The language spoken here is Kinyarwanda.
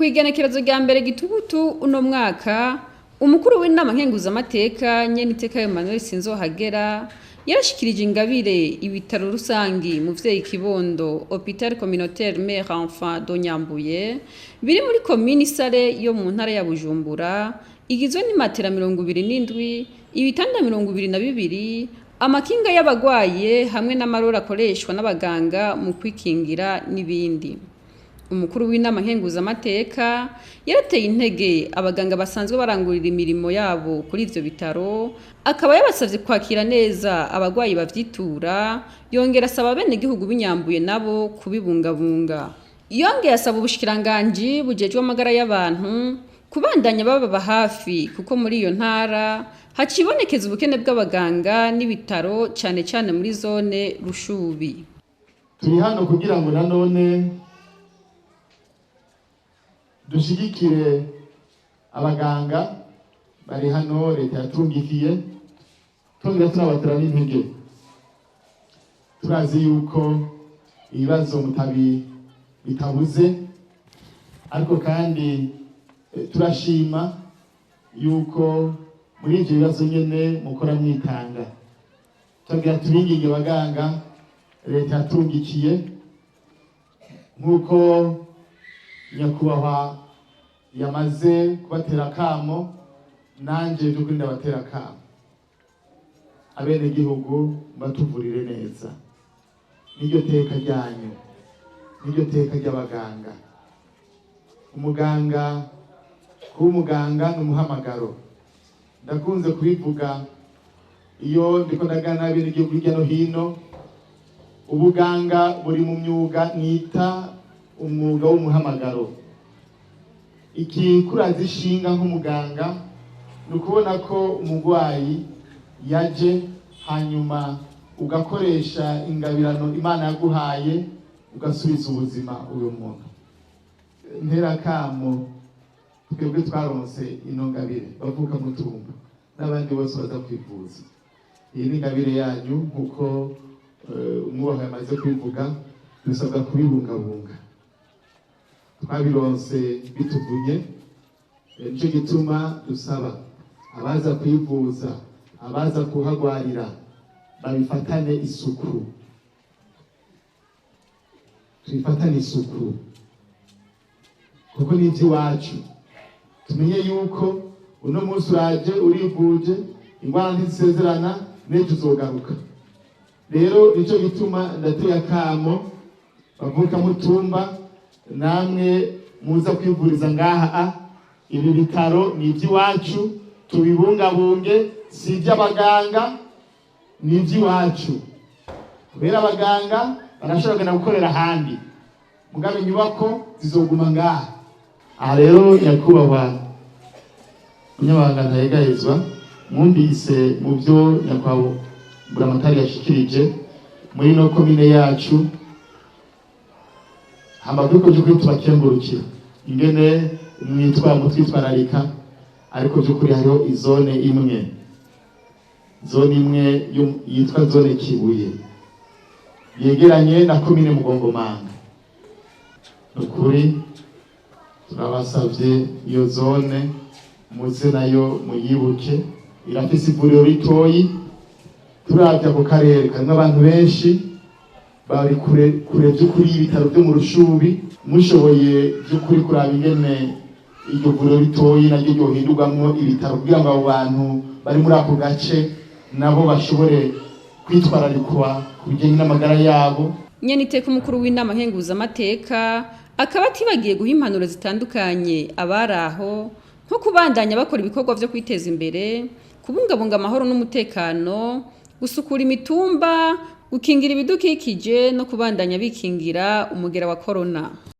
Kw'igenekerezo rya mbere gitugutu uno mwaka umukuru w'inama nkenguzamateka Nyeniteka Emmanuel Sinzohagera yarashikirije ingabire ibitaro rusangi muvyeyi Kibondo Hôpital Communautaire Mère Enfant do Nyambuye biri muri commune Sare yo mu ntara ya Bujumbura igizwe n'imatera 27 ibitanda 22 amakinga y'abagwaye hamwe n'amarora akoreshwa n'abaganga mu kwikingira n'ibindi. Umukuru w'inama nkenguzamateka yarateye intege abaganga basanzwe barangurira imirimo yabo kuri ivyo bitaro, akaba yabasavye kwakira neza abagwayi bavyitura, yongera asaba bene gihugu b'inyambuye nabo kubibungabunga. Yongeye asaba ubushikiranganji bujejwe amagara y'abantu kubandanya baba hafi kuko muri iyo ntara hacibonekeza ubukene bw'abaganga n'ibitaro cane muri zone Rushubi. Turi hano kugira ngo nanone dushigikire abaganga bari hano leta yatungikiye twongera tunabatera n'intege. Turazi yuko ibibazo bitabuze, ariko kandi turashima yuko muri ivyo bibazo nyene mukora mwitanga. Twongera tubinginge abaganga leta yatungikiye nk'uko nyakubahwa yamaze kubatera kamo, nanje by'ukuri ndabatera kamo. Abene gihugu batuvurire neza, niryo teka ryanyu, niryo teka ry'abaganga. Umuganga kuba umuganga n'umuhamagaro. Ndakunze kubivuga iyo ndiko ndagana n'abene gihugu hirya no hino, ubuganga buri mu myuga nita umwuga w'umuhamagaro. Iki kuraza ishinga nk'umuganga ni ukubona ko umugwayi yaje hanyuma ugakoresha ingabirano Imana yaguhaye ugasubiza ubuzima uyu muntu. Ntera kamo twebwe twaronse ino ngabire bavuka mutumba n'abandi bose baza kwivuza. Iyi ni ingabire yanyu nkuko umwubaha yamaze kwivuga, dusabwa kubibungabunga. Twabironse bituvuye, nico gituma dusaba abaza kwivuza, abaza kuhagwarira babifatane isuku. Tubifatane isuku kuko ni ivy'iwacu. Tumenye yuko uno munsi uraje urivuje, ingwara ntizisezerana, n'ejo uzogaruka. Rero nico gituma ndateye akamo bavuka mutumba, namwe muza kwivuriza ngaha. Ibi bitaro ni ivy'iwacu, tubibungabunge, si ivy'abaganga, ni ivy'iwacu. Kubera abaganga barashobora gukorera ahandi, mugabe inyubako zizoguma ngaha. Aha rero nyakubahwa umunyamabanga ntayegayezwa, mwumvise mu vyo nyakubahwa Buramatari yashikirije muri no komine yacu, hambavuko by'ukuri tubakengurukira ingene mutwitwararika, ariko by'ukuri hariho izone imwe yitwa zone Kibuye yegeranye na komine Mugongomanga. Nukuri turabasavye iyo zone muze nayo muyibuke, irafise ivuriro ritoyi. Turavya ku karere karimwo abantu benshi bari kure by'ukuri ibitaro byo mu Rushubi. Mushoboye by'ukuri kuraba ingene iryo vuriro ritoyi naryo ryohindurwamwo ibitaro kugira ngo abo bantu bari muri ako gace nabo bashobore kwitwararikwa ku bijyanye n'amagara yabo. Nyeniteka umukuru w'inama nkenguzamateka akaba atibagiye guha impanuro zitandukanye abari aho, nko kubandanya bakora ibikorwa vyo kwiteza imbere, kubungabunga amahoro n'umutekano, gusukura imitumba, gukingira ibidukikije no kubandanya bikingira umugera wa corona.